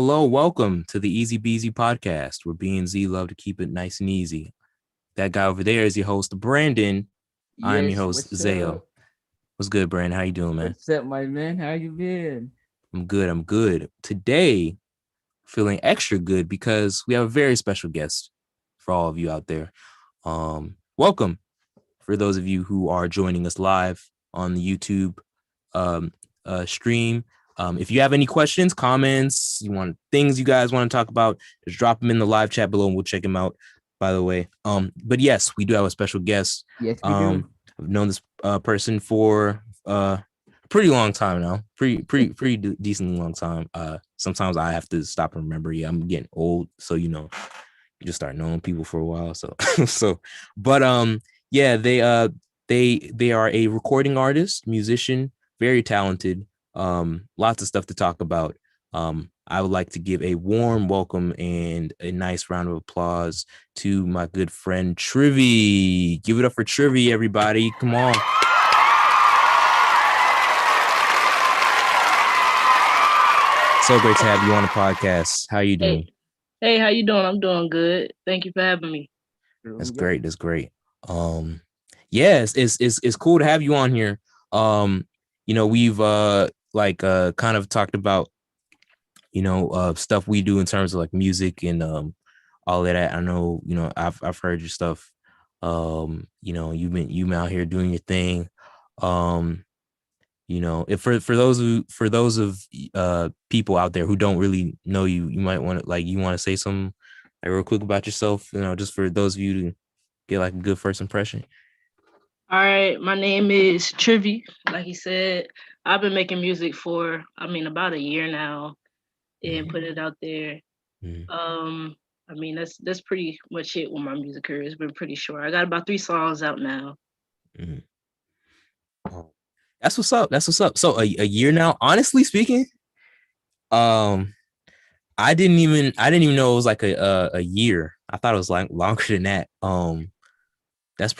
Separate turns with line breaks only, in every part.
Hello, welcome to the Easy Beasy podcast, where B and Z love to keep it nice and easy. That guy over there is your host, Brandon. I am your
Yes,
host,
what's
Zayo.
up?
What's good, Brandon? How you doing, man?
What's up, my man? How you been?
I'm good. I'm good. Today, feeling extra good because we have a very special guest for all of you out there. Welcome for those of you who are joining us live on the YouTube um, stream. If you have any questions, comments, you want things you guys want to talk about, just drop them in the live chat below and we'll check them out. By the way, but yes, we do have a special guest.
Yes, we do.
I've known this person for a pretty long time now, pretty decently long time. Sometimes I have to stop and remember. Yeah, I'm getting old, so you just start knowing people for a while. So but yeah, they are a recording artist, musician, very talented. Lots of stuff to talk about. I would like to give a warm welcome and a nice round of applause to my good friend Trvi. Give it up for Trvi, everybody. Come on. So great to have you on the podcast. How you doing?
Hey, how you doing? I'm doing good. Thank you for having me.
That's great. That's great. Yes, it's cool to have you on here. We've kind of talked about stuff we do in terms of like music and all of that. I know, I've heard your stuff. You've been out here doing your thing. If for those of people out there who don't really know you, you might want to you want to say something like real quick about yourself, just for those of you to get like a good first impression.
All right, my name is Trvi. Like he said, I've been making music for about a year now and putting it out there. That's pretty much it with my music career. It's been pretty short. I got about 3 songs out now.
That's what's up. That's what's up. So a year now, honestly speaking, I didn't even know it was like a year. I thought it was like longer than that. That's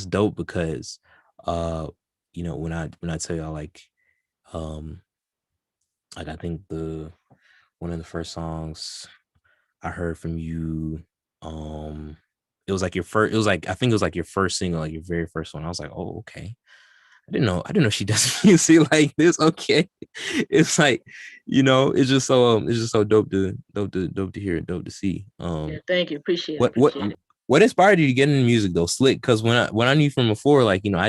dope because when I tell y'all like I think one of the first songs I heard from you, it was like your first, it was like I think it was like your first single, like your very first one. I was like, oh, okay. I didn't know she does music like this. Okay. It's like, it's just so dope to hear, dope to see.
Yeah, thank you. Appreciate
what
it. Appreciate it.
what inspired you to get into music though, Slick? Because when I knew from before, like, I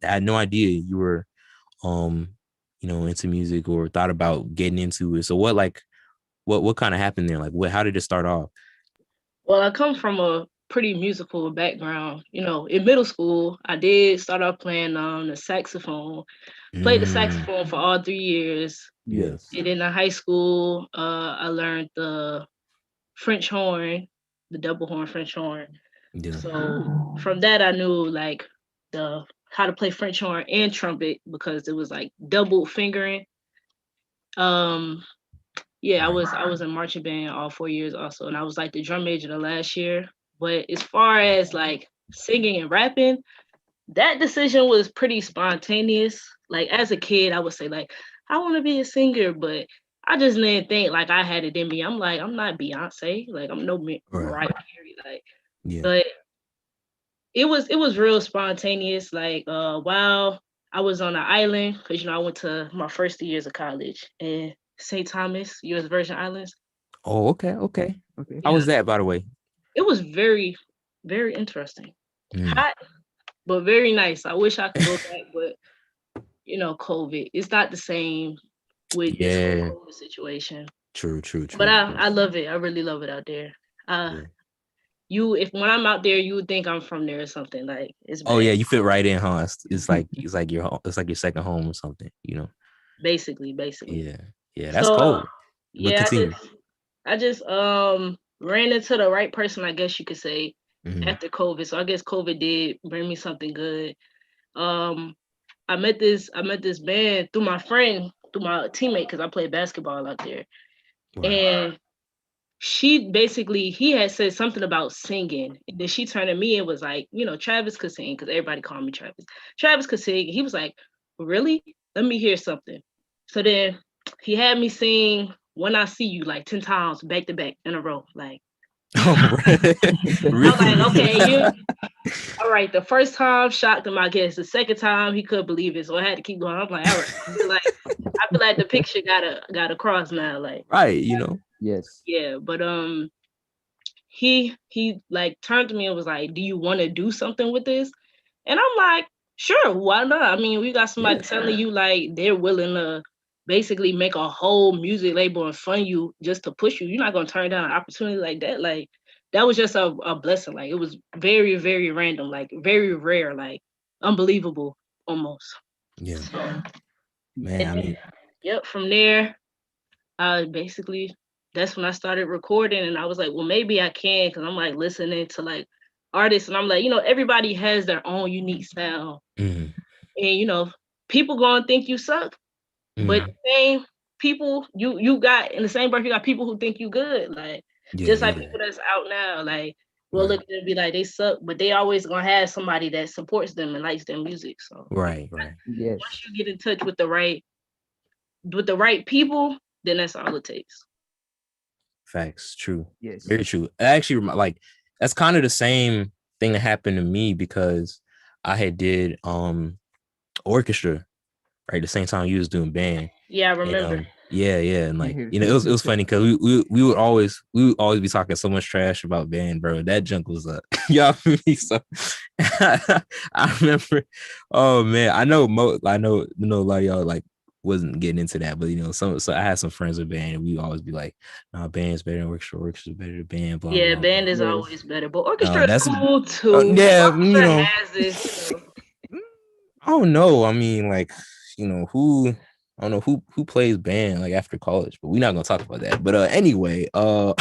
had no idea you were into music or thought about getting into it. So what kind of happened there? Like how did it start off?
Well, I come from a pretty musical background. In middle school, I did start off playing the saxophone. Played the saxophone for all 3 years.
Yes.
And then in high school, I learned the French horn, the double horn French horn.
Yeah.
So from that, I knew like the how to play French horn and trumpet because it was like double fingering. Yeah, I was in marching band all 4 years also, and I was like the drum major the last year. But as far as like singing and rapping, that decision was pretty spontaneous. Like as a kid, I would say like I want to be a singer, but I just didn't think like I had it in me. I'm like I'm not Beyonce, like I'm no Mariah Carey, like.
Yeah.
But it was real spontaneous. Like while I was on the island, because I went to my first 2 years of college in St. Thomas, U.S. Virgin Islands.
Oh, okay. How was that, by the way?
It was very, very interesting. Hot, but very nice. I wish I could go back, but COVID. It's not the same with this whole COVID situation.
True.
But I love it. I really love it out there. If when I'm out there, you would think I'm from there or something. Like it's bad.
Oh yeah, you fit right in, huh? It's like your home, it's like your second home or something,
Basically.
Yeah, that's cool.
Yeah, I just ran into the right person, I guess you could say, after COVID. So I guess COVID did bring me something good. I met this band through my friend, through my teammate, because I played basketball out there. Wow. And he had said something about singing. And then she turned to me and was like, Travis could sing, because everybody called me Travis. Travis could sing. He was like, really? Let me hear something. So then he had me sing when I see you like 10 times back to back in a row. Like,
Oh,
I'm like, okay, you all right. The first time shocked him, I guess. The second time he couldn't believe it, so I had to keep going. I'm like, all right. I feel like the picture got across now. Like,
right,
Yes.
yeah, but he like turned to me and was like, "Do you want to do something with this?" And I'm like, "Sure, why not? I mean, we got somebody telling you like they're willing to basically make a whole music label and fund you just to push you. You're not gonna turn down an opportunity like that. Like that was just a blessing. Like it was very, very random, like very rare, like unbelievable almost.
Yeah.
So,
Man, I mean,
yep, from there, basically that's when I started recording, and I was like, well, maybe I can, because I'm like listening to like artists, and I'm like, everybody has their own unique sound,
mhm,
and people gonna think you suck, but
mhm.
same people you got in the same breath, you got people who think you good, like just like
Yeah.
people that's out now, like we'll
Right.
look at it and be like they suck, but they always gonna have somebody that supports them and likes their music. So
Right.
Yes.
once you get in touch with the right people, then that's all it takes.
Facts. True.
Yes.
Very true. Actually, like that's kind of the same thing that happened to me because I had did orchestra right the same time you was doing band.
Yeah, I
And,
remember.
yeah, and like it was funny because we would always be talking so much trash about band, bro. That junk was up, y'all. So I remember. Oh man, I know a lot of y'all like wasn't getting into that, but so I had some friends with band, and we always be like, "Nah, band's better than orchestra. Orchestra's better than band." Blah
Yeah,
blah
band
blah.
is
Yes.
always better, but orchestra is
That's
cool too.
yeah,
Orchestra has this.
I don't know. I mean, like, who I don't know who plays band like after college, but we're not gonna talk about that. But anyway, nah,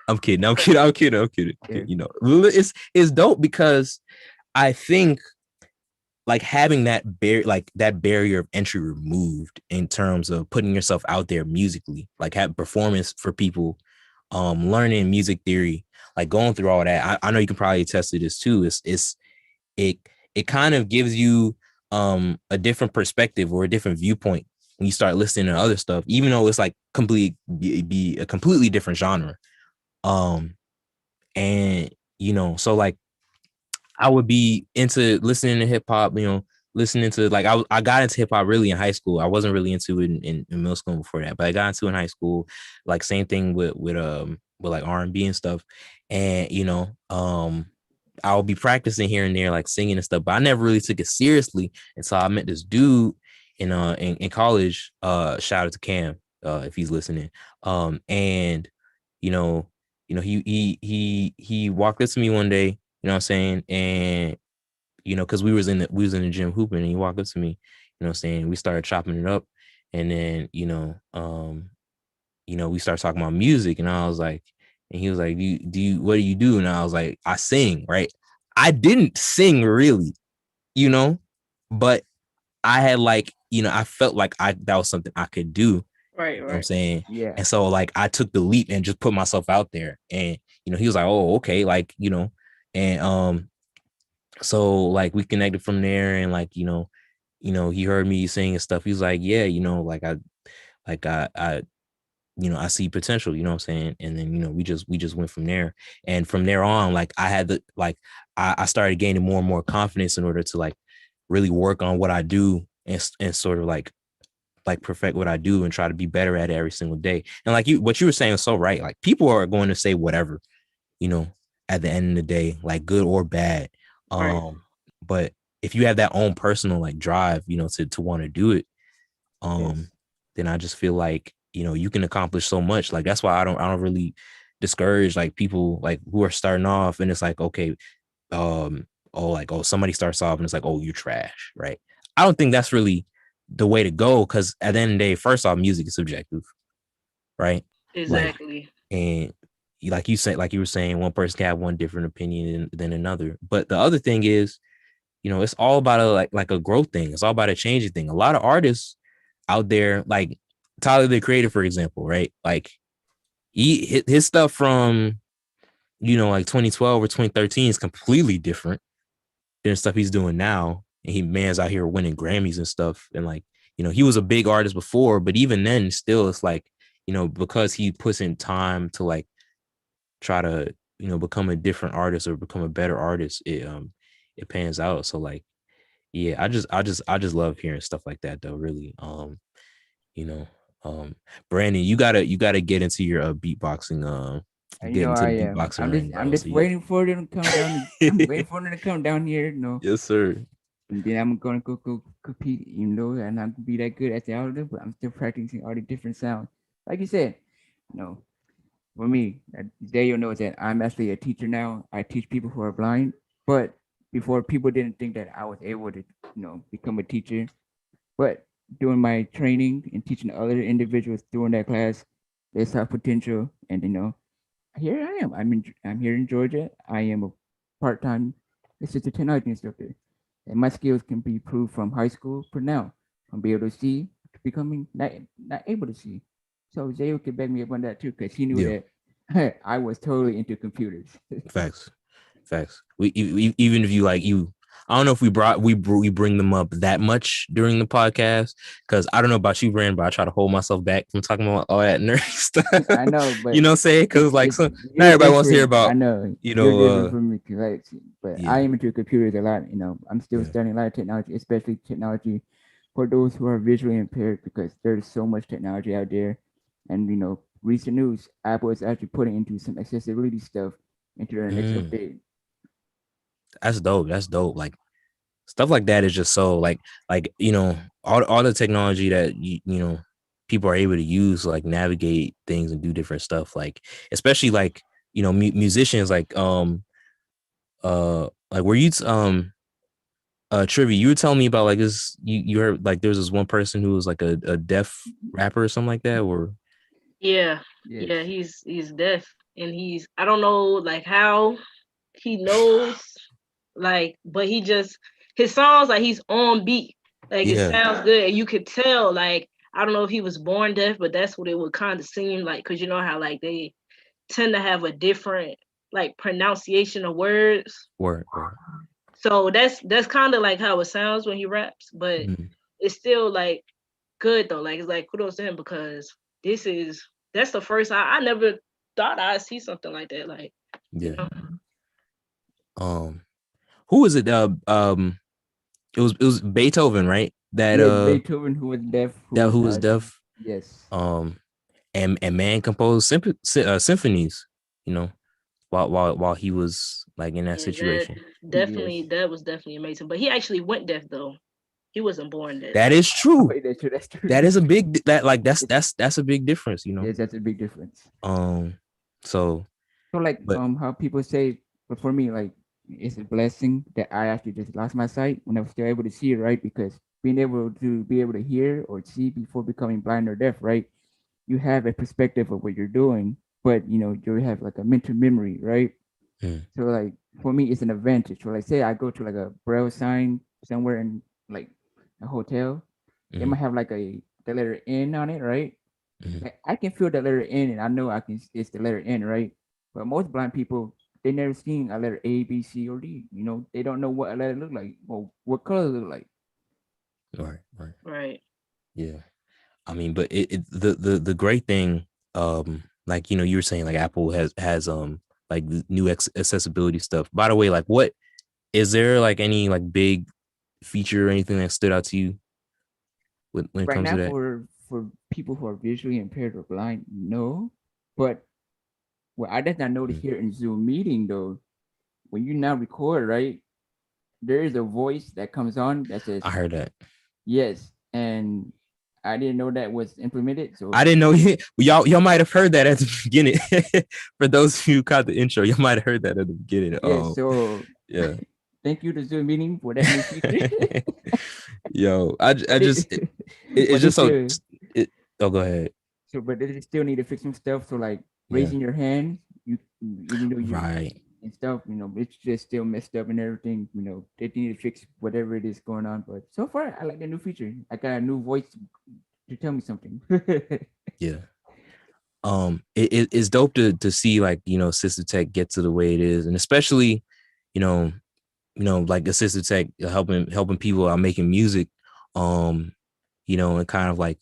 I'm kidding. I'm kidding.
Yeah.
It's dope because I think like having that barrier of entry removed in terms of putting yourself out there musically, like have performance for people, learning music theory, like going through all that. I know you can probably attest to this too. It it kind of gives you a different perspective or a different viewpoint when you start listening to other stuff, even though it's like be a completely different genre. And so like I would be into listening to hip hop, listening to like I got into hip hop really in high school. I wasn't really into it in middle school before that, but I got into it in high school. Like same thing with like R&B and stuff. And I'll be practicing here and there, like singing and stuff, but I never really took it seriously until I met this dude in college. Shout out to Cam, if he's listening. And you know, he walked up to me one day, you know what I'm saying? And because we was in the gym hooping, and he walked up to me, you know what I'm saying? We started chopping it up, and then we started talking about music, and I was like, and he was like, what do you do? And I was like, I sing, right? I didn't sing really, but I had like, I felt like that was something I could do.
Right,
You know what I'm saying?
Yeah.
And so like I took the leap and just put myself out there. And he was like, oh, okay, like, and so like we connected from there, and like, he heard me sing and stuff. He was like, yeah, like I see potential, you know what I'm saying? And then, we just went from there. And from there on, like I had I started gaining more and more confidence in order to like really work on what I do and sort of like perfect what I do and try to be better at it every single day. And like what you were saying was so right. Like people are going to say whatever, at the end of the day, like good or bad.
right.
But if you have that own personal like drive, to want to do it,
Yes.
then I just feel like, you can accomplish so much. Like that's why I don't really discourage like people like who are starting off, and it's like, okay, somebody starts off and it's like, oh, you're trash, right? I don't think that's really the way to go, because at the end of the day, first off, music is subjective, right?
Exactly.
And like you said, like you were saying, one person can have one different opinion than another. But the other thing is, it's all about a growth thing. It's all about a changing thing. A lot of artists out there, like Tyler the Creator, for example, right? Like his stuff from like 2012 or 2013 is completely different than stuff he's doing now. And man's out here winning Grammys and stuff, and like he was a big artist before, but even then, still, it's like, because he puts in time to like try to, become a different artist or become a better artist, it pans out. So like, yeah, I just love hearing stuff like that though. Really, you know, Brandon, you gotta get into your beatboxing.
You
Get
know,
into
I
the
am.
beatboxing ring,
I'm
bro.
just
So yeah.
waiting for them to come down. I'm waiting for them to come down here.
Yes, sir.
And then I'm gonna go compete. And I'm gonna be that good at the audio, but I'm still practicing all the different sounds. Like you said, you know, for me, Dale knows that I'm actually a teacher now. I teach people who are blind, but before people didn't think that I was able to, become a teacher. But doing my training and teaching other individuals during that class, they saw potential, and here I am. I'm here in Georgia. I am a part-time assistant technology instructor, and my skills can be proved from high school for now. From being able to see to becoming not able to see. So Zayo could back me up on that too, because he knew
Yeah.
that I was totally into computers.
Facts. Even if I don't know if we bring them up that much during the podcast, because I don't know about you, Brand, but I try to hold myself back from talking about all that nerd stuff.
I know, but
You know what I'm saying? Because like,
it's
not
you're
everybody wants to hear
different. I
about,
know
you
you're
know,
different from me, right? But I
yeah,
am into computers a lot. I'm still
yeah.
studying a lot of technology, especially technology for those who are visually impaired, because there's so much technology out there. And recent news, Apple is actually putting into some accessibility stuff into their next
Mm,
update.
that's dope. That's dope. Like, stuff like that is just so like all the technology that people are able to use to like navigate things and do different stuff, like especially like musicians, like were you Trivy, you were telling me about like this, you heard like there's this one person who was like a deaf rapper or something like that, or
Yeah,
Yes,
yeah, he's deaf, and I don't know like how he knows, like, but he just his songs, like, he's on beat, like, it
yeah.
sounds good, and you could tell, like, I don't know if he was born deaf, but that's what it would kind of seem like, because you know how like they tend to have a different like pronunciation of words.
Word.
So that's kind of like how it sounds when he raps, but
Mm,
it's still like good though. Like, it's like kudos to him, because that's the first I never thought I'd see something like that. Like, you
yeah.
know.
um who was it? It was Beethoven, right? that
yes, Beethoven, who was deaf, who
that
was
who was deaf.
yes,
um and man composed symphonies, you know, while he was like in that
Yeah, that
situation.
definitely
yes.
that was definitely amazing. But he actually went deaf though. He wasn't born deaf.
That is
Oh,
true.
wait, that's true. That's true.
That is a big that like that's
It's,
that's that's a big difference, you know.
yes, that's a big difference.
um so
So like
but
how people say, but for me, like, it's a blessing that I actually just lost my sight when I was still able to see it, right? Because be able to hear or see before becoming blind or deaf, right? You have a perspective of what you're doing, but you have like a mental memory, right?
mm,
So like for me, it's an advantage. So like say I go to like a braille sign somewhere in like a hotel, they
mm,
might have like the letter N on it, right?
mm.
Like, I can feel the letter N, and I know it's the letter N, right? But most blind people, they never seen a letter A, B, C, or D. They don't know what a letter look like or what color look like.
Right.
Right.
Yeah. I mean, but the great thing, like you were saying, like Apple has like the new accessibility stuff. By the way, like, what is there like any like big feature or anything that stood out to you when it
Right
comes to
now,
that?
for people who are visually impaired or blind, no. But what I did not notice
Mm,
here in Zoom meeting though, when you now record, right, there is a voice that comes on that says
I heard that.
yes, and I didn't know that was implemented. So
I didn't know y'all might have heard that at the beginning. For those of you who caught the intro, y'all might have heard that at the beginning.
yes, so
Yeah.
thank you to Zoom meeting for that new feature.
Yo, I
but
just it's
but they
just so
still
it. Oh, go ahead.
but they still need to fix some stuff. So like
Yeah.
raising your hand, even though you
Right.
and stuff, it's just still messed up and everything. They need to fix whatever it is going on. But so far, I like the new feature. I got a new voice to tell me something.
Yeah. It's dope to see like assistive tech get to the way it is, and especially you know like assistive tech helping people out making music. um and kind of like,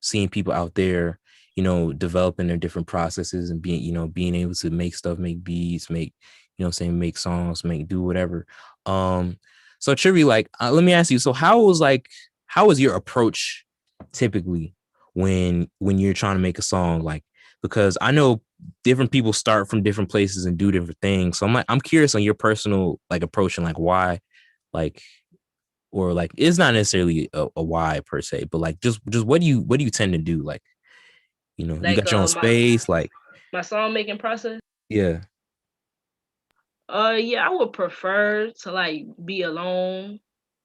seeing people out there, developing their different processes and being able to make stuff, make beats, make, make songs, do whatever. So Trivy, like, let me ask you, so how was your approach typically when you're trying to make a song? Like, because I know different people start from different places and do different things. So I'm curious on your personal like approach and like why, like, or like it's not necessarily a why per se, but like just what do you tend to do? Like, you
Like
got your own space, like
my song making process.
yeah.
Yeah, I would prefer to like be alone,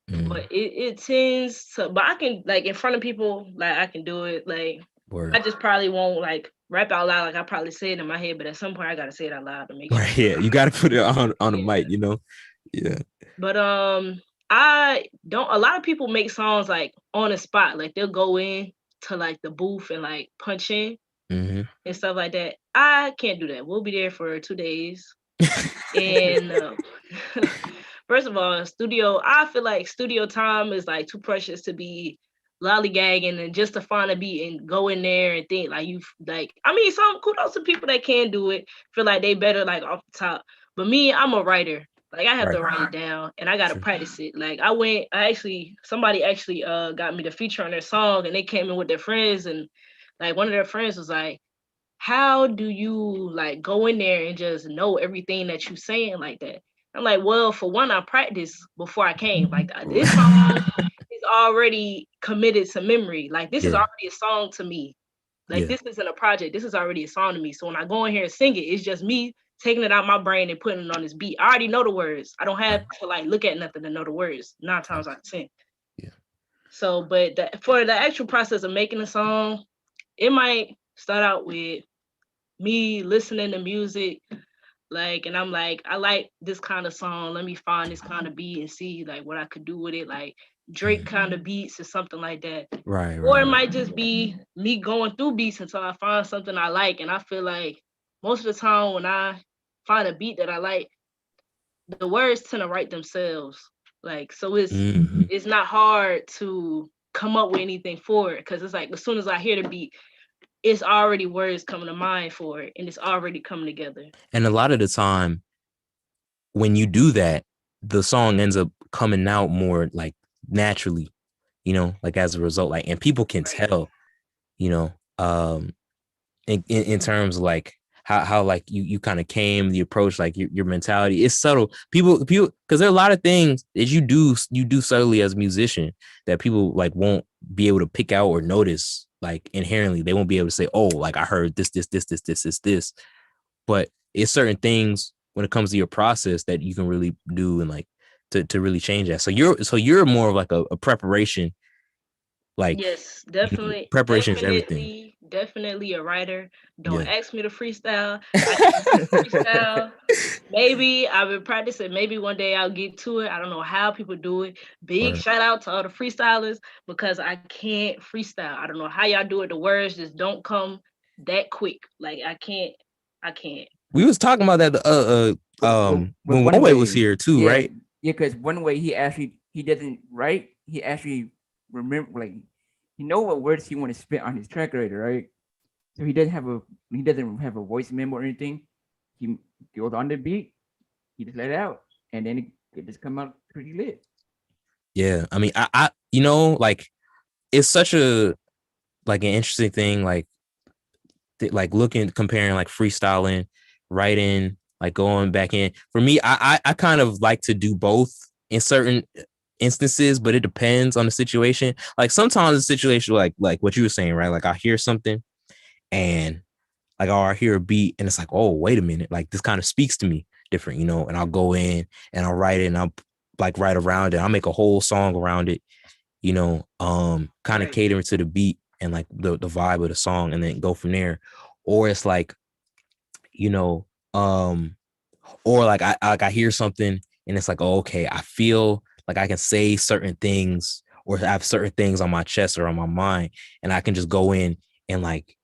but it tends to. But I can like in front of people, like I can do it. Like
Word.
I just probably won't like rap out loud. Like I probably say it in my head, but at some point I gotta say it out loud to make sure.
Right, yeah, you got to put it on the mic, Yeah.
But I don't. A lot of people make songs like on the spot. Like they'll go in to like the booth and like punch in and stuff like that. I can't do that. We'll be there for 2 days. And first of all, studio, I feel like studio time is like too precious to be lollygagging and just to find a beat and go in there and think like you like. I mean, some kudos to people that can do it. Feel like they better like off the top. But me, I'm a writer. Like I have to write it down and I gotta practice it. Like somebody actually got me to feature on their song and they came in with their friends and like one of their friends was like, how do you like go in there and just know everything that you're saying like that? I'm like, well, for one, I practiced before I came. Like this song is already committed to memory. Like this is already a song to me. Like this isn't a project. This is already a song to me. So when I go in here and sing it, it's just me taking it out my brain and putting it on this beat. I already know the words. I don't have to like look at nothing to know the words. 9 times out of 10.
Yeah.
So, but for the actual process of making a song, it might start out with me listening to music, like, and I'm like, I like this kind of song. Let me find this kind of beat and see like what I could do with it, like Drake kind of beats or something like that.
Right.
Or it might just be me going through beats until I find something I like. And I feel like most of the time when I find a beat that I like, the words tend to write themselves. Like, so it's not hard to come up with anything for it because it's like as soon as I hear the beat, it's already words coming to mind for it and it's already coming together.
And a lot of the time when you do that, the song ends up coming out more like naturally, like as a result, like, and people can tell, in terms of like how like you kind of came, the approach, like your mentality, it's subtle. People, because there are a lot of things that you do subtly as a musician that people like won't be able to pick out or notice, like inherently. They won't be able to say, oh, like I heard this, but it's certain things when it comes to your process that you can really do and like to really change that. So you're more of like a preparation. Like,
yes, definitely.
Preparation is everything.
Definitely a writer. Don't ask me to freestyle. I can freestyle. Maybe I've been practicing. Maybe one day I'll get to it. I don't know how people do it. Big shout out to all the freestylers because I can't freestyle. I don't know how y'all do it. The words just don't come that quick. Like I can't.
We was talking about that when One Way was here too, right?
Yeah, because One Way he doesn't write. He actually remember, like, he know what words he want to spit on his track writer, right? So he doesn't have a voice memo or anything. He goes on the beat, he just let it out, and then it just come out pretty lit.
Yeah, I mean, I like it's such a like an interesting thing, like comparing like freestyling, writing, like going back in. For me, I kind of like to do both in certain instances, but it depends on the situation. Like sometimes the situation, like what you were saying, right? Like I hear something and like, I hear a beat and it's like, oh, wait a minute, like this kind of speaks to me different, and I'll go in and I'll write it and I'll like write around it. I'll make a whole song around it, kind of catering to the beat and like the vibe of the song and then go from there. Or it's like, or like I hear something and it's like, oh, okay, I feel like I can say certain things or have certain things on my chest or on my mind, and I can just go in and like,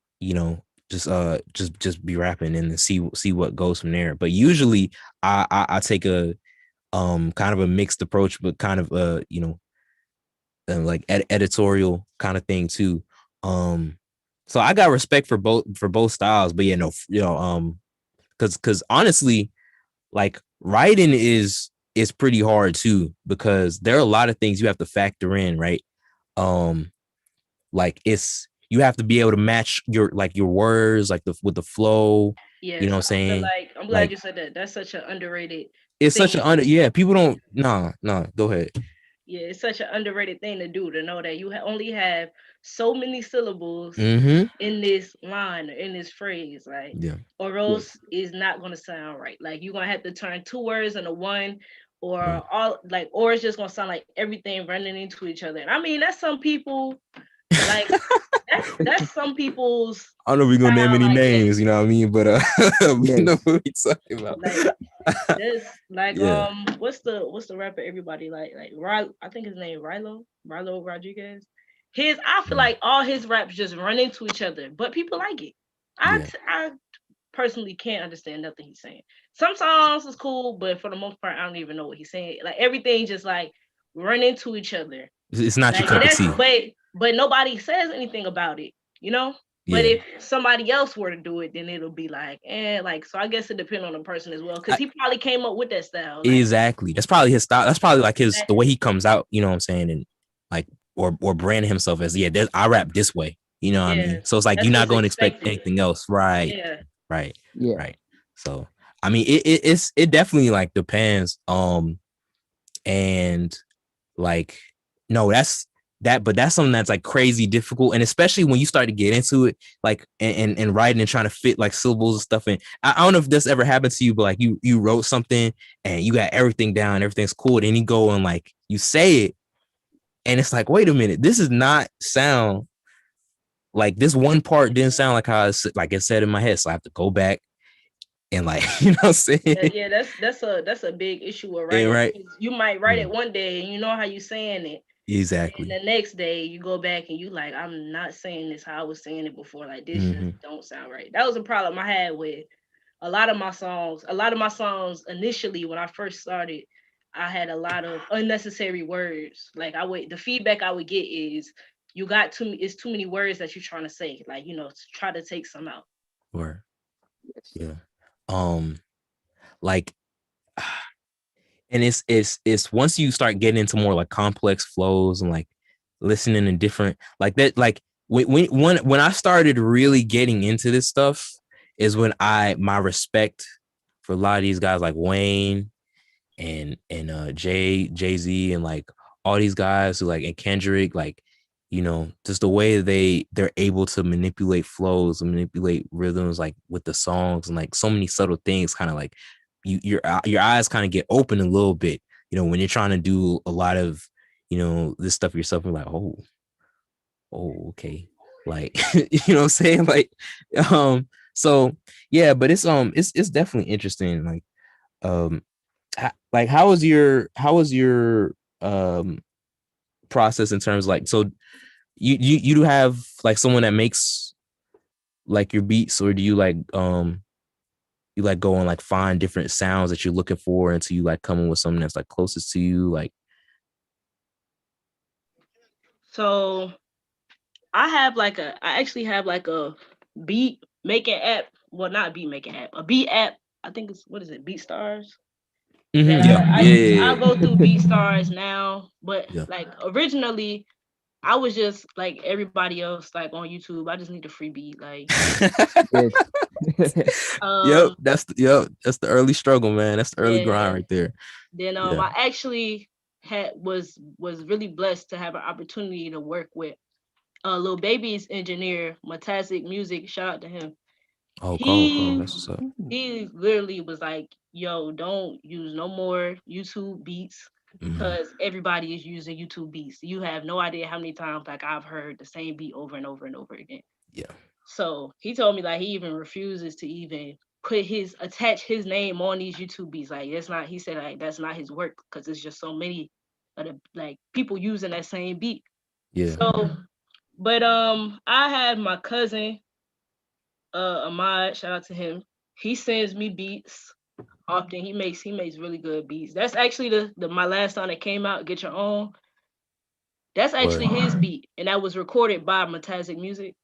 just be rapping and then see what goes from there. But usually I take a kind of a mixed approach, but kind of like editorial kind of thing too. So I got respect for both styles, but because honestly, like writing is pretty hard too, because there are a lot of things you have to factor in, right? Like you have to be able to match your words like with the flow. You know
Yes,
what I'm
I feel
saying?
like I'm glad
Like
you said that. That's such an underrated
it's such
thing.
an people don't go ahead.
Yeah, it's such an underrated thing to do, to know that you only have so many syllables
Mm-hmm.
in this line or in this phrase, like,
Yeah.
or else it's not gonna sound right. Like you're gonna have to turn two words into one, or
Right.
all like, or it's just gonna sound like everything running into each other. And I mean, that's some people, like that's some people's
I don't know if we're gonna name
style
any
like that.
names, you know what I mean? But we know
Yes.
what we talking about.
Like this, like
Yeah.
what's the rapper everybody like I think his name Rilo Rodriguez. His I feel like all his raps just run into each other, but people like it.
Yeah.
I personally can't understand nothing he's saying. Some songs is cool, but for the most part, I don't even know what he's saying. Like everything just like run into each other.
It's not your
Like
cup of
that's
tea.
but nobody says anything about it, you know? But
Yeah.
if somebody else were to do it, then it'll be like, like, so I guess it depends on the person as well. Cause he probably came up with that style. Like
Exactly. That's probably his style. That's probably like
that,
the way he comes out, you know what I'm saying? And like or brand himself as, I rap this way. You know what I
yeah,
mean? So it's like you're
that's
not
what's
going to expect
expected.
anything else. Right.
Yeah.
Right.
Yeah.
Right. So I mean it definitely like depends. And like no, but that's something that's like crazy difficult, and especially when you start to get into it, like and writing and trying to fit like syllables and stuff. And I don't know if this ever happened to you, but like you wrote something and you got everything down, everything's cool, and then you go and like you say it, and it's like, wait a minute, this is not sound like this one part didn't sound like how it said in my head, so I have to go back and like you know what I'm saying?
Yeah, that's a big issue with
Yeah,
writing.
right.
You might write it one day and you know how you saying it. And
Exactly.
the next day you go back and you like, I'm not saying this how I was saying it before. Like this just don't sound right. That was a problem I had with a lot of my songs. A lot of my songs initially when I first started, I had a lot of unnecessary words. Like the feedback I would get is it's too many words that you're trying to say. Like, try to take some out.
Or
Yes.
yeah. Like and it's once you start getting into more like complex flows and like listening to different like that, like when I started really getting into this stuff is when my respect for a lot of these guys like Wayne and Jay-Z and like all these guys who like and Kendrick, like just the way they're able to manipulate flows and manipulate rhythms like with the songs and like so many subtle things, kind of like your eyes kind of get open a little bit, when you're trying to do a lot of this stuff yourself. You're like, okay, like you know what I'm saying, like so yeah, but it's definitely interesting, like like how was your process in terms of, like, so you do have like someone that makes like your beats, or do you like you like go and like find different sounds that you're looking for until you like come in with something that's like closest to you, like?
So I actually have like a beat making app. Well, not beat making app, a beat app. I think it's, what is it, BeatStars? That
Yeah,
I use. I
yeah,
go through BeatStars now, but
yeah.
like originally, I was just like everybody else, like on YouTube. I just need a free beat, like.
Yes.
um,
That's the early struggle, man. That's the early grind
yeah.
right there.
Then
Yeah.
I actually was really blessed to have an opportunity to work with Lil Baby's engineer, Matazic Music. Shout out to him.
Oh, cool.
He
That's what's up.
he literally was like, "Yo, don't use no more YouTube beats because everybody is using YouTube beats. You have no idea how many times like I've heard the same beat over and over and over again."
Yeah.
So he told me like he even refuses to even attach his name on these YouTube beats. Like that's not, he said like that's not his work because it's just so many of the like people using that same beat.
Yeah.
So, but I had my cousin Ahmad, shout out to him. He sends me beats often. He makes really good beats. That's actually the my last song that came out, Get Your Own. That's
Word.
actually his beat, and that was recorded by Metazic Music.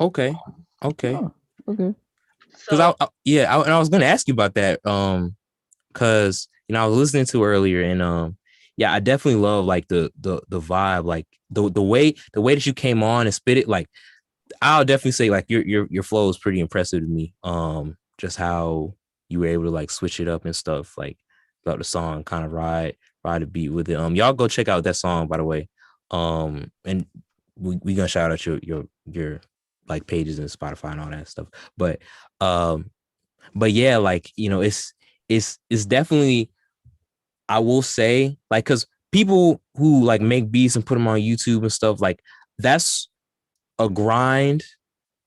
Okay. Okay.
Oh, okay.
Because
So
and I was gonna ask you about that. Because I was listening to earlier, and yeah, I definitely love like the vibe, like the way that you came on and spit it. Like, I'll definitely say like your flow is pretty impressive to me. Just how you were able to like switch it up and stuff, like throughout the song, kind of ride a beat with it. Y'all go check out that song, by the way. And we gonna shout out your like pages and Spotify and all that stuff. But um, but yeah, like it's definitely, I will say, like, because people who like make beats and put them on YouTube and stuff, like, that's a grind,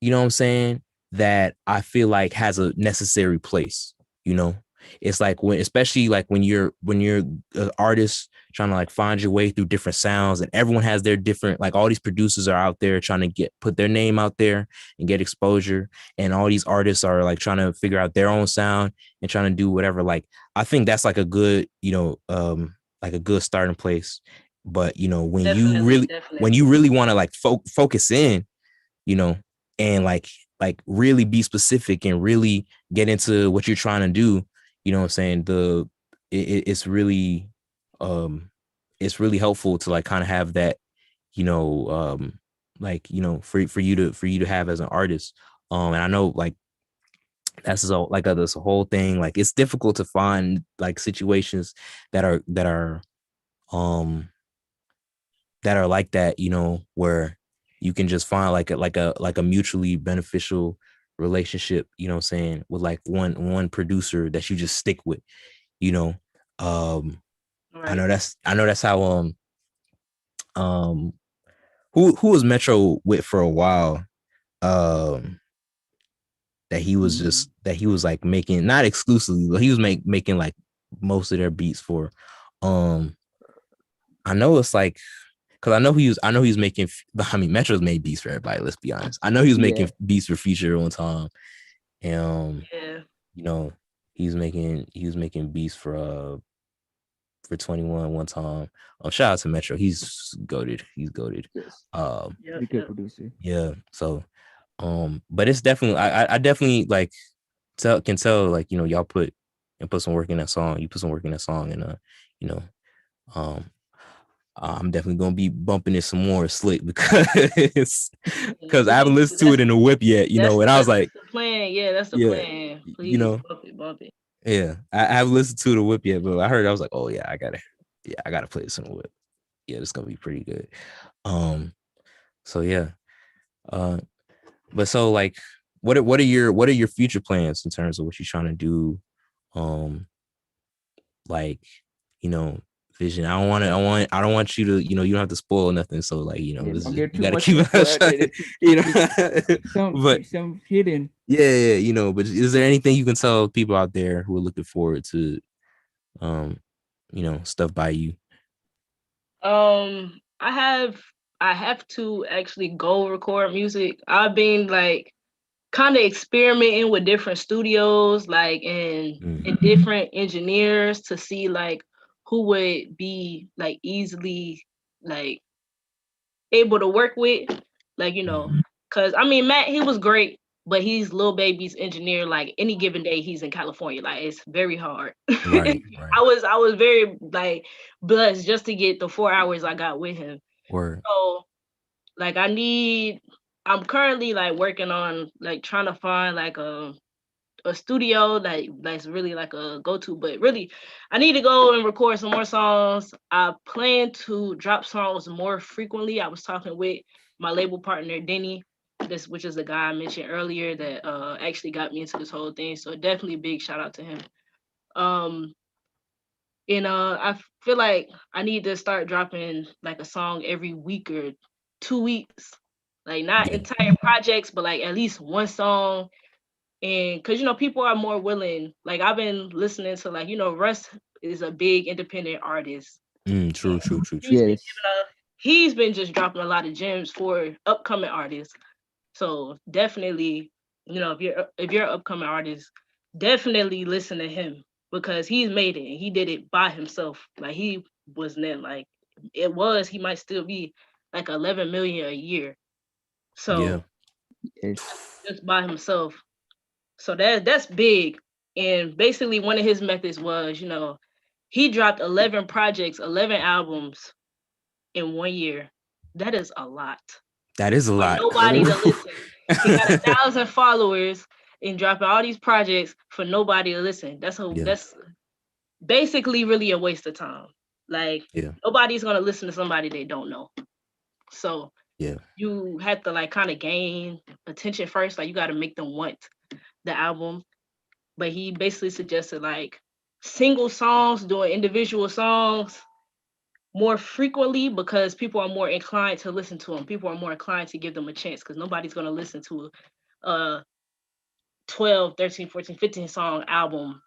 you know what I'm saying, that I feel like has a necessary place, you know. It's like when, especially like when you're an artist trying to like find your way through different sounds, and everyone has their different, like, all these producers are out there trying to put their name out there and get exposure, and all these artists are like trying to figure out their own sound and trying to do whatever. Like, I think that's like a good, like a good starting place. But when you
definitely,
really when
definitely.
you really want to like focus in, you know, and like really be specific and really get into what you're trying to do, you know what I'm saying? It's really, it's really helpful to like kind of have that, like, for you to have as an artist. And I know like that's so like this whole thing, like it's difficult to find like situations um that are like that, where you can just find like a mutually beneficial relationship, you know what I'm saying, with like one producer that you just stick with, you know. Um I
Right.
know that's how um who was Metro with for a while, um that he was like making, not exclusively, but he was making like most of their beats for. um I know it's like, because I know he was making, I mean, Metro's made beats for everybody, let's be honest. I know he was
Yeah.
making beats for Future one time. And
Yeah.
you know, he was making beats for 21 one time. Shout out to Metro. He's goated. He's goated.
Yes.
Um
Yep.
Pretty good
Yep.
producer.
yeah. So but it's definitely, I definitely like can tell, like, y'all put some work in that song. You put some work in that song, and you know, um I'm definitely gonna be bumping it some more slick, because
Yeah,
because I haven't
please.
listened to it in the whip yet, and I was
That's
like,
the plan. Yeah, that's the
yeah,
plan.
you
Please
know,
bump it, bump it.
yeah, I haven't listened to the whip yet, but I heard, I was like, oh yeah, I gotta play this in the whip. Yeah, it's gonna be pretty good. Um, so yeah, uh, but so like, what are your future plans in terms of what you're trying to do? Um, like, you know, vision. I don't want you to, you don't have to spoil nothing. So like,
Yeah, don't
you
get too
gotta
much
keep it
info
hush,
out there. To
you
keep
know. But
some hidden.
yeah, but is there anything you can tell people out there who are looking forward to, um, stuff by you?
I have to actually go record music. I've been like kind of experimenting with different studios, like and
Mm,
different engineers to see like who would be like easily like able to work with, like
mm.
cause I mean Matt, he was great, but he's Lil Baby's engineer. Like any given day, he's in California. Like it's very hard.
Right, right.
I was very like blessed just to get the 4 hours I got with him.
Word.
So like I'm currently like working on like trying to find like a studio that's really like a go-to, but really I need to go and record some more songs. I plan to drop songs more frequently. I was talking with my label partner Denny, this which is the guy I mentioned earlier that actually got me into this whole thing, so definitely big shout out to him. um and I feel like I need to start dropping like a song every week or 2 weeks, like not
Yeah.
entire projects but like at least one song. And because people are more willing, like I've been listening to like Russ is a big independent artist.
True, true, true, true.
He's been
Yes.
giving a he's been just dropping a lot of gems for upcoming artists. So definitely, if you're an upcoming artist, definitely listen to him because he's made it and he did it by himself. Like he was then like he might still be like 11 million a year.
Yeah.
So just by himself. So that's big. And basically one of his methods was, he dropped 11 projects, 11 albums in 1 year. That is a lot
That is a
for
lot.
nobody to listen. He got 1,000 followers and dropping all these projects for nobody to listen.
Yeah.
That's basically really a waste of time. Like
Yeah.
nobody's gonna listen to somebody they don't know. So
Yeah.
you have to like kind of gain attention first. Like you got to make them want the album. But he basically suggested like single songs, doing individual songs more frequently because people are more inclined to listen to them. People are more inclined to give them a chance because nobody's going to listen to a 12, 13, 14, 15 song album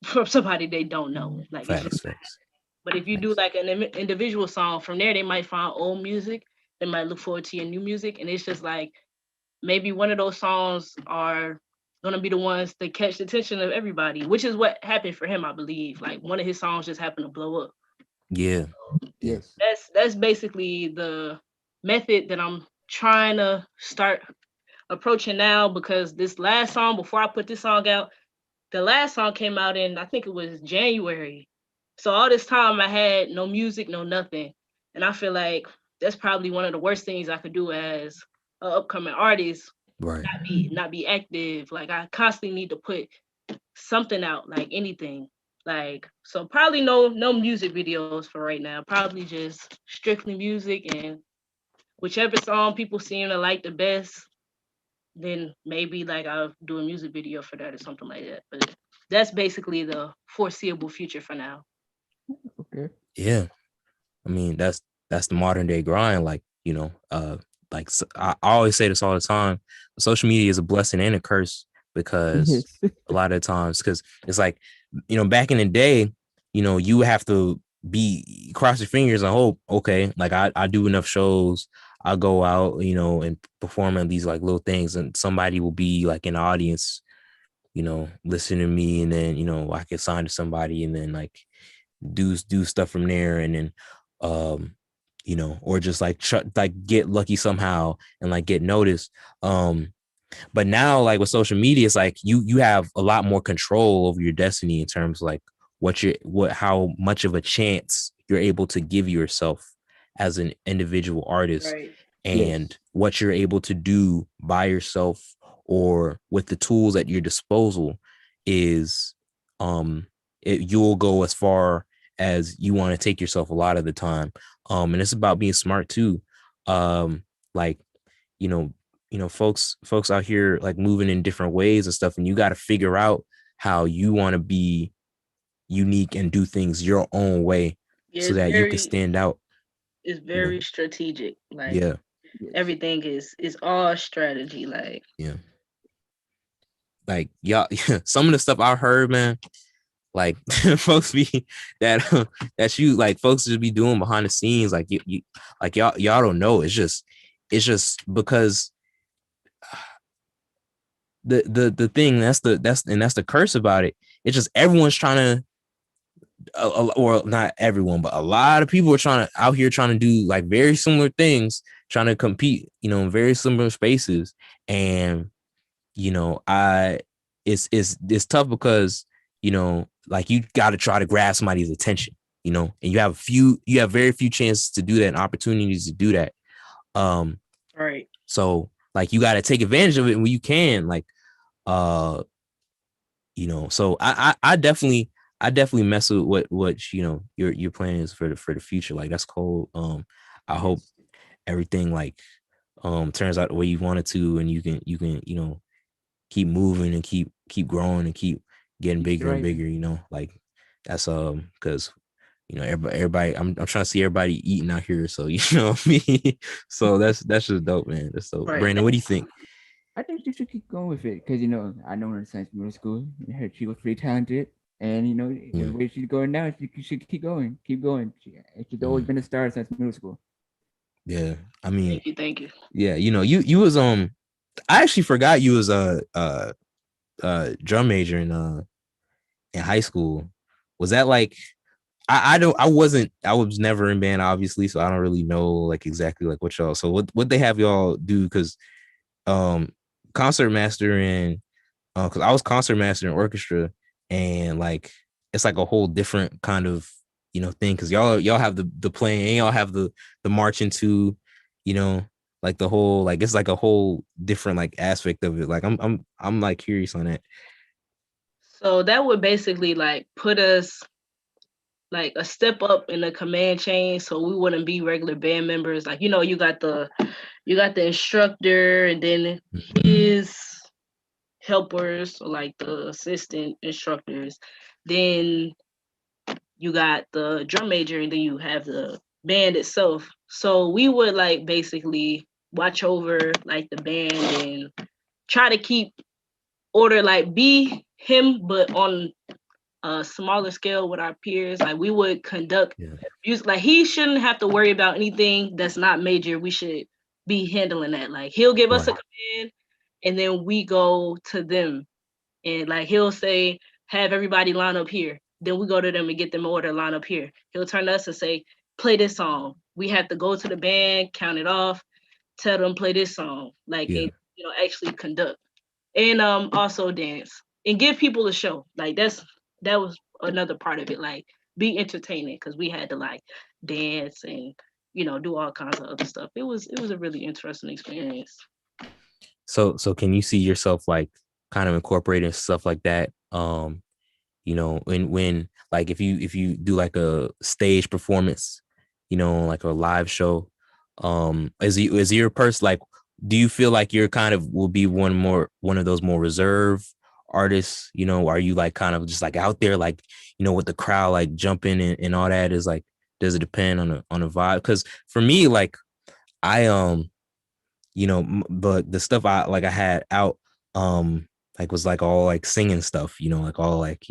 from somebody they don't know. Like it's just,
Facts.
but if you do like an individual song from there, they might find old music. They might look forward to your new music. And it's just like maybe one of those songs are gonna be the ones that catch the attention of everybody, which is what happened for him, I believe. Like one of his songs just happened to blow up.
Yeah. Yeah.
Yes.
That's basically the method that I'm trying to start approaching now because this last song, before I put this song out, the last song came out in I think it was January. So all this time I had no music, no nothing. And I feel like that's probably one of the worst things I could do as an upcoming artist.
Right.
Not be active. Like I constantly need to put something out, like anything. Like so probably no music videos for right now. Probably just strictly music and whichever song people seem to like the best, then maybe like I'll do a music video for that or something like that. But that's basically the foreseeable future for now.
Okay.
Yeah. I mean, that's the modern day grind. Like, like I always say this all the time. Social media is a blessing and a curse because
Yes.
a lot of times, because it's like, back in the day, you have to cross your fingers and hope, okay, like I do enough shows, I'll go out, and perform at these like little things and somebody will be like in the audience, listen to me, and then, I get signed to somebody and then like do stuff from there, and then or just like get lucky somehow and like get noticed. But now like with social media, it's like you have a lot more control over your destiny in terms of like how much of a chance you're able to give yourself as an individual artist,
Right.
and
Yes.
what you're able to do by yourself or with the tools at your disposal is you'll go as far as you want to take yourself a lot of the time. And it's about being smart too. Like, you know, folks out here like moving in different ways and stuff, and you got to figure out how you want to be unique and do things your own way
Yeah,
so that you can stand out.
it's
You know,
very strategic. Like
yeah,
Yes.
everything is all strategy. Like
yeah. Like y'all, some of the stuff I heard, man, like folks be that you like folks just be doing behind the scenes, like you like y'all don't know. It's just because the thing that's the curse about it. It's just everyone's trying to, or not everyone, but a lot of people are out here trying to do like very similar things, trying to compete, in very similar spaces, and it's tough because like you got to try to grab somebody's attention, and you have very few chances to do that and opportunities to do that.
right.
So like you got to take advantage of it when you can, like so I definitely mess with what your plan is for the future. Like that's cool. I hope everything like turns out the way you want it to, and you can keep moving and keep growing and keep getting bigger and bigger, like that's because everybody I'm trying to see everybody eating out here, so you know what I mean. So that's just dope, man. That's dope.
Right.
Brandon, what do you think?
I think she should keep going with it because I know her since middle school. And her she was pretty talented, and the way she's going now, she should keep going, keep going. She's always been a star since middle school.
Yeah, I mean,
Thank you.
yeah, you was I actually forgot you was a drum major in high school. Was that like I was never in band, obviously, so I don't really know like exactly like what y'all. So what they have y'all do? Because concert master and because I was concert master in orchestra, and like it's like a whole different kind of thing, because y'all have the playing and y'all have the marching to, like the whole, like it's like a whole different like aspect of it. Like I'm like curious on that.
So that would basically like put us like a step up in the command chain, so we wouldn't be regular band members. Like, you got the instructor, and then his helpers, or like the assistant instructors. Then you got the drum major, and then you have the band itself. So we would like basically watch over like the band and try to keep order, like be him, but on a smaller scale with our peers. Like we would conduct music. Like he shouldn't have to worry about anything that's not major. We should be handling that. Like he'll give us a command, and then we go to them, and like he'll say, have everybody line up here. Then we go to them and get them order, line up here. He'll turn to us and say, play this song. We have to go to the band, count it off, tell them play this song, like and actually conduct, and also dance and give people a show. Like that was another part of it. Like be entertaining, because we had to like dance and do all kinds of other stuff. It was a really interesting experience.
So can you see yourself like kind of incorporating stuff like that? When like if you do like a stage performance, like a live show, is your person like, do you feel like you're kind of will be one of those more reserved artists? Are you like kind of just like out there, like, with the crowd, like jumping and all that? Is like, does it depend on the vibe? Because for me, like I but the stuff I had out, like was like all like singing stuff, like all like,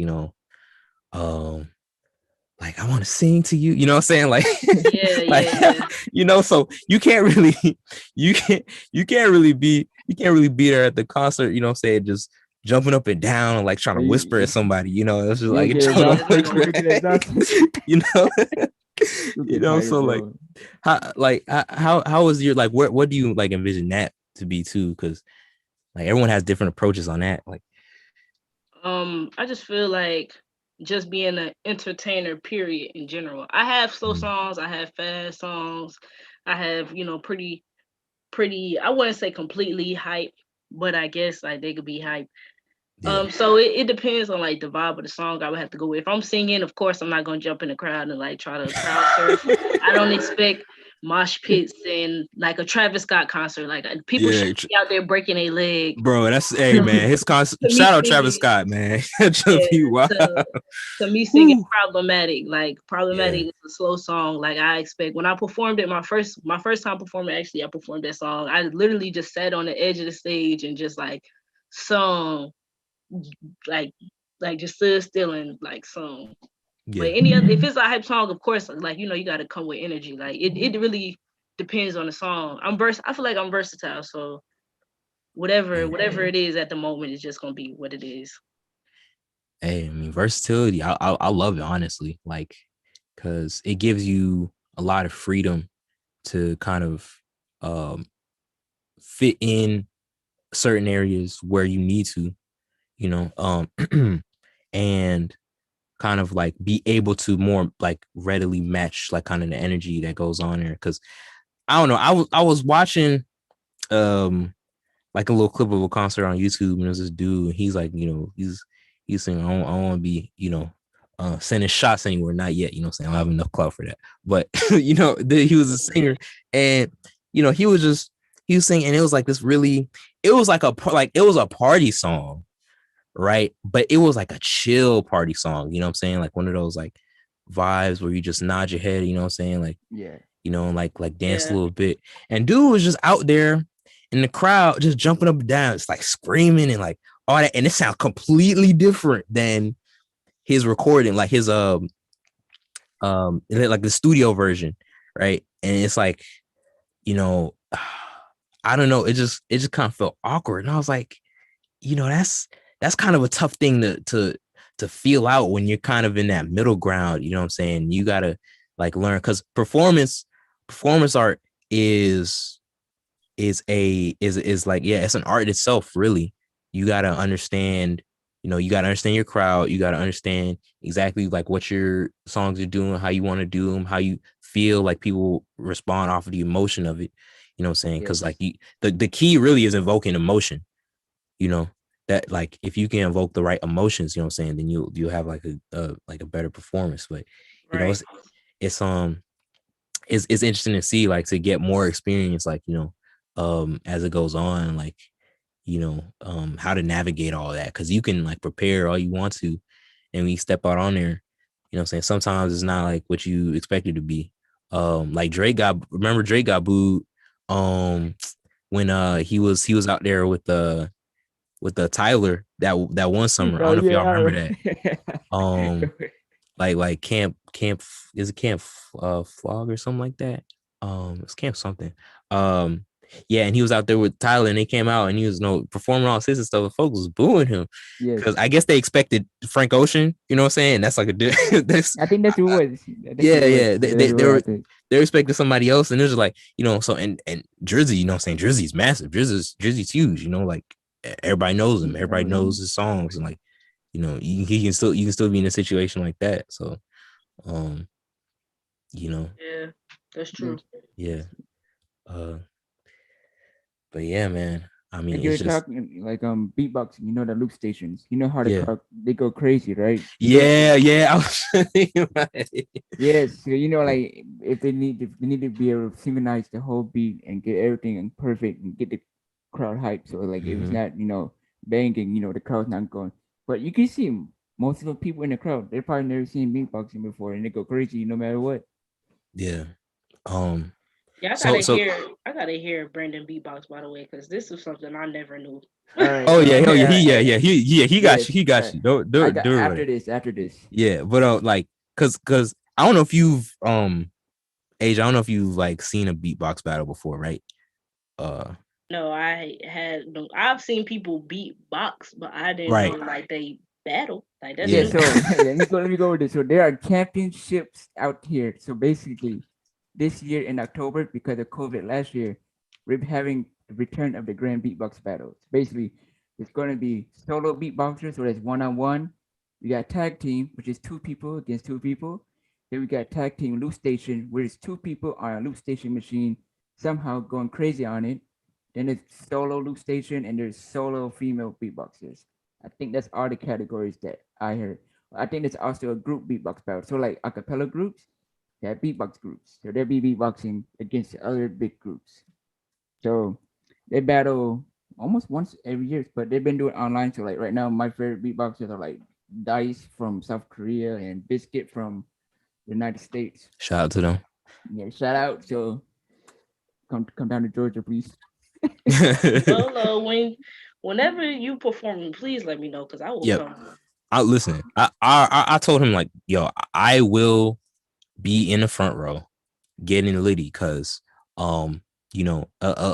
um like I want to sing to you, what I'm saying? Like like so you can't really you can't really be there at the concert, what I'm saying, just jumping up and down and like trying to whisper at somebody, it's just like
get exhausted.
you know
Get tired,
so like
bro.
how was your like, what do you like envision that to be too? Because like everyone has different approaches on that. Like,
I just feel like just being an entertainer, period, in general. I have slow songs, I have fast songs, I have, pretty, I wouldn't say completely hype, but I guess like they could be hype. So it depends on like the vibe of the song I would have to go with. If I'm singing, of course I'm not gonna jump in the crowd and like try to crowd surf. I don't expect mosh pits and like a Travis Scott concert. Like people should be out there breaking a leg.
bro, that's, hey man, his concert. Shout out Travis Scott, man.
Yeah, to me singing problematic. Like problematic is a slow song. Like I expect when I performed it, my first time performing, actually I performed that song. I literally just sat on the edge of the stage and just like sung, like just stood still and like sung. But any other, if it's a hype song, of course, like you got to come with energy. Like it really depends on the song. I feel like I'm versatile, so whatever it is at the moment is just gonna be what it is.
Hey, I mean, versatility, I love it, honestly, like, because it gives you a lot of freedom to kind of fit in certain areas where you need to, and kind of like be able to more like readily match like kind of the energy that goes on there. Because I don't know, I was watching like a little clip of a concert on YouTube, and there's this dude, and he's like, he's saying, I don't want to be, sending shots anywhere, not yet, what I'm saying, I don't have enough clout for that. But he was a singer, and he was singing, and it was like this really, it was like it was a party song, right? But it was like a chill party song, what I'm saying, like one of those like vibes where you just nod your head, what I'm saying, like, and like dance a little bit. And dude was just out there in the crowd, just jumping up and down, it's like screaming and like all that, and it sounds completely different than his recording, like his like the studio version, right? And it's like, I don't know, it just kind of felt awkward, and I was like, that's kind of a tough thing to feel out when you're kind of in that middle ground. You know what I'm saying? You gotta like learn, because performance art is like, yeah, it's an art itself, really. You got to understand, you got to understand your crowd. You got to understand exactly like what your songs are doing, how you want to do them, how you feel like people respond off of the emotion of it. You know what I'm saying? Because like the key really is invoking emotion. You know, that like if you can invoke the right emotions, you know what I'm saying, then you'll have like a better performance. But
Right.
it's it's interesting to see, like, to get more experience, like, as it goes on, like, how to navigate all that, because you can like prepare all you want to, and when you step out on there, what I'm saying, sometimes it's not like what you expect it to be. Like Drake got booed when he was out there with the Tyler that one summer. I
Oh
don't know if y'all
yeah,
remember that. Like camp is it camp flog or something like that. It's camp something. Yeah, and he was out there with Tyler, and they came out, and he was performing all his and stuff, and folks was booing him
yes.
because I guess they expected Frank Ocean. You know what I'm saying? That's like that's
I think that's who it was.
yeah. They expected somebody else, and it was like, so and Drizzy, you know what I'm saying? Drizzy's massive. Drizzy's huge. Like everybody knows him. Everybody knows his songs, and like, you can still be in a situation like that. So,
Yeah, that's true.
yeah. But yeah, man. I mean,
Like you were
it's just
talking like beatboxing, the loop stations. You know how the
yeah,
crowd they go crazy, right?
yeah. I was thinking about it.
Yes, so like if they need to be able to synchronize the whole beat and get everything perfect and get the crowd hyped. So like if it's
Mhm.
not, banging, the crowd's not going. But you can see most of the people in the crowd, they're probably never seen beatboxing before and they go crazy no matter what.
Yeah. Um.
Yeah,
So.
I gotta hear Brandon beatbox, by the way, because this is something I never knew.
All right,
Oh yeah. Oh yeah. He got
yes.
you. He got you. Don't do
I
it.
got
Do it.
after this.
Yeah, but like, cause I don't know if you've Age. I don't know if you've like seen a beatbox battle before, right?
No, I've seen people beatbox, but I didn't know
Right.
like they battle. Like that's
Yeah,
Yeah.
new.
so let me go with this. So there are championships out here. So basically, this year in October, because of COVID last year, we're having the return of the Grand Beatbox Battles. Basically, it's going to be solo beatboxers, so that's one on one. We got tag team, which is two people against two people. Then we got tag team loop station, where it's two people on a loop station machine, somehow going crazy on it. Then it's solo loop station, and there's solo female beatboxers. I think that's all the categories that I heard. I think there's also a group beatbox battle. So like a cappella groups, they have beatbox groups. So they'll be beatboxing against the other big groups. So they battle almost once every year, but they've been doing online. So like right now, my favorite beatboxers are like Dice from South Korea and Biscuit from the United States.
Shout out to them.
Yeah, shout out. So come down to Georgia, please.
Lolo, whenever you perform, please let me know because I will
Yep.
come.
I listen. I told him like, yo, I will be in the front row getting litty, because a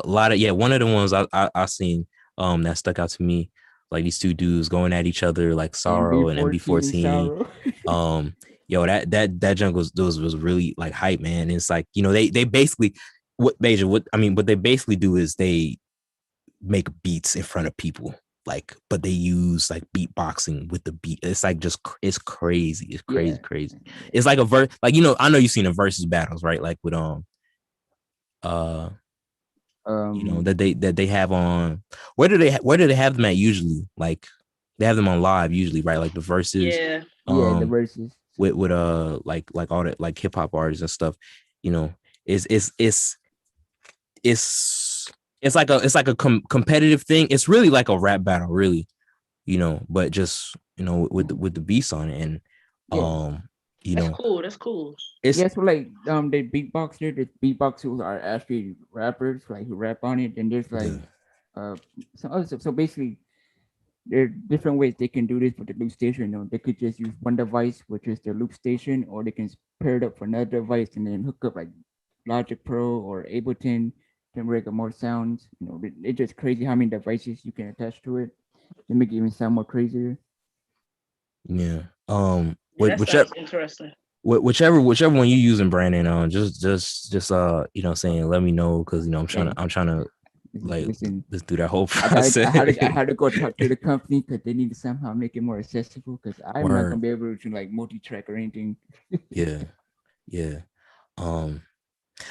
lot of, yeah, one of the ones I seen that stuck out to me, like these two dudes going at each other, like
And
Sorrow and
B14 and
MB14.
Sorrow.
Yo, that junk was really like hype, man. And it's like, they basically, what they basically do is they make beats in front of people, like, but they use like beatboxing with the beat. It's like it's crazy. It's
Yeah.
crazy. It's like a verse, like, I know you've seen the versus battles, right? Like with uh that they have on, where do they have them at usually? Like they have them on live usually, right? Like the verses
Yeah.
Yeah, the verses.
with like all that, like hip hop artists and stuff, you know, it's it's it's it's like a competitive thing. It's really like a rap battle, really, but just with the beats on it. And
Yeah.
you
That's
know
cool. That's cool.
Yeah,
it's
so like the beatboxer, the beatboxers are actually rappers, like who rap on it. And there's like
the
uh some other stuff. So basically there are different ways they can do this with the loop station. They could just use one device, which is the loop station, or they can pair it up for another device and then hook up like Logic Pro or Ableton to make more sounds. It's just crazy how many devices you can attach to it to make it even sound more crazier.
Yeah.
Yeah, that sounds interesting.
Whichever one you using, Brandon, just you know, saying, let me know, because, you know, I'm trying to like
Listen,
just do that whole
I
process.
had to go talk to the company because they need to somehow make it more accessible. Because I'm not gonna
Word.
be able to like multi-track or anything.
Yeah. Yeah. Um,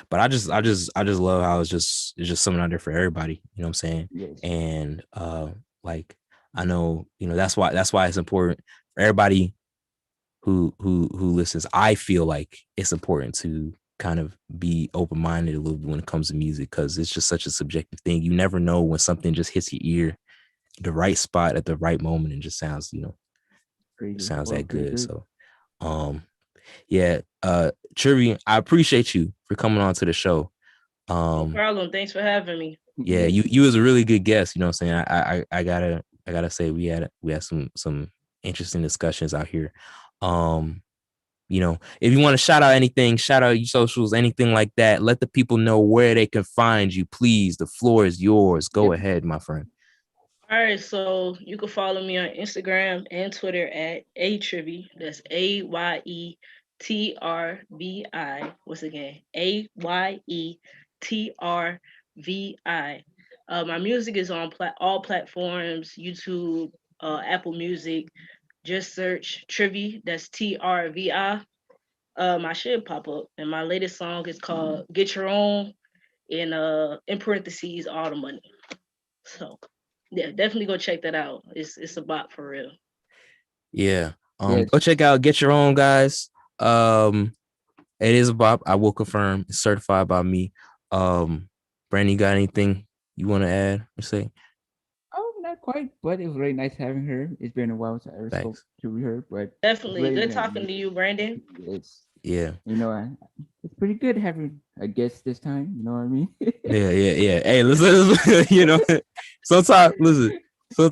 but I just love how it's just something out there for everybody. You know what I'm saying?
Yes.
And like, I know, you know, that's why it's important for everybody who listens. I feel like it's important to kind of be open-minded a little bit when it comes to music, because it's just such a subjective thing. You never know when something just hits your ear, the right spot at the right moment, and just sounds, you know,
Crazy.
sounds
Well,
that
pretty
good.
good.
So yeah, Trivy, I appreciate you for coming on to the show.
No problem. Thanks for having me.
Yeah,
Yes.
you was a really good guest. You know what I'm saying? I gotta say we had some interesting discussions out here. You know, if you want to shout out anything, shout out your socials, anything like that, let the people know where they can find you. Please, the floor is yours. Go
Yep.
ahead, my friend.
All right, so you can follow me on Instagram and Twitter at Trvi. That's AYETRVI. Once again, AYETRVI. My music is on all platforms: YouTube, Apple Music. Just search Trvi. That's TRVI. I should pop up, and my latest song is called "Get Your Own," in parentheses, all the money. So yeah, definitely go check that out. It's a bop for real.
Yeah. Go
Yes.
check out Get Your Own, guys. It is a bop. I will confirm. It's certified by me. Brandon, you got anything you want to add or say?
Oh, not quite, but it was really nice having her. It's been a while since I ever spoke
Thanks.
to her, but it's
Definitely
really
good
nice.
talking to you, Brandon.
It's
Yeah.
it's pretty good having a guest this time. You know what I mean?
Yeah. Hey, listen, you know, sometimes listen,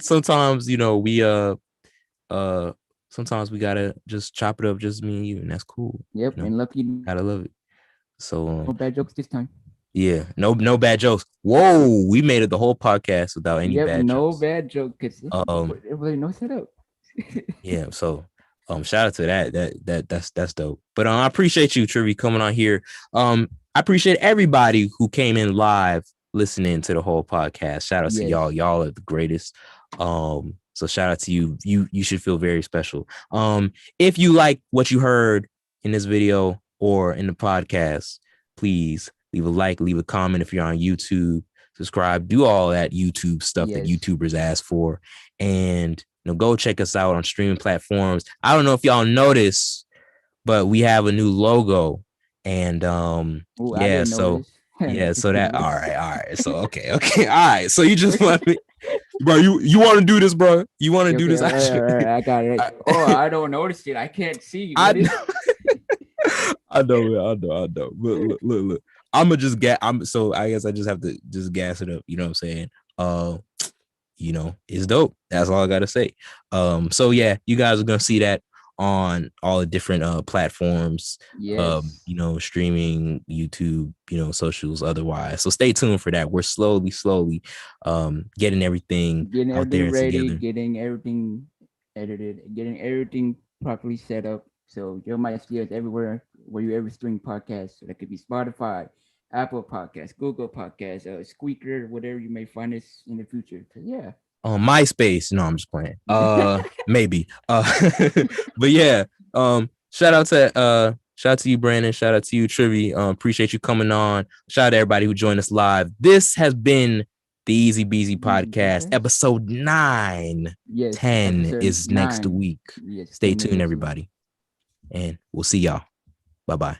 sometimes, you know, we uh sometimes we gotta just chop it up, just me and you, and that's cool.
Yep,
You know,
and lucky
gotta love it. So
no bad jokes this time.
yeah, no bad jokes. Whoa, we made it the whole podcast without any
Yep,
bad
no
jokes.
bad joke because
Um,
it really no setup.
yeah, so shout out to that. That's dope. But I appreciate you, Trivy, coming on here. I appreciate everybody who came in live listening to the whole podcast. Shout out to y'all.
Yes,
Y'all are the greatest. So shout out to you. You should feel very special. If you like what you heard in this video or in the podcast, please leave a like, leave a comment. If you're on YouTube, subscribe, do all that YouTube stuff that
yes.
YouTubers ask for, and you know, go check us out on streaming platforms. I don't know if y'all noticed, but we have a new logo, and
Oh, I
yeah,
didn't
so
notice.
yeah,
Just
so that
kidding.
all right. So okay, all right. So you just want me, bro? You want to do this, bro? You want to do
Okay,
this?
all right, all right, I got it. Oh,
I,
I don't notice it. I can't see.
I
What is?
know, I know, man, I know. Look. I'm gonna just get. I'm so I guess I just have to just gas it up. You know what I'm saying? You know, it's dope. That's all I gotta say. So yeah, you guys are gonna see that on all the different platforms,
Yes.
you know, streaming, YouTube, you know, socials, otherwise. So stay tuned for that. We're slowly getting everything
Getting
out there
everything
and
ready,
together.
getting everything edited, getting everything properly set up. So you might see us everywhere where you ever stream podcasts. So that could be Spotify, Apple Podcasts, Google Podcasts, Squeaker, whatever you may find us in the future. So yeah.
On MySpace. No, I'm just playing. Maybe. But yeah, shout out to you, Brandon. Shout out to you, Trivy. Appreciate you coming on. Shout out to everybody who joined us live. This has been the Easy Beasy
Easy
Podcast,
podcast.
episode 9.
Yes,
10
episode
is next
9.
week.
Yes,
Stay
10
tuned,
next week.
everybody. And we'll see y'all. Bye-bye.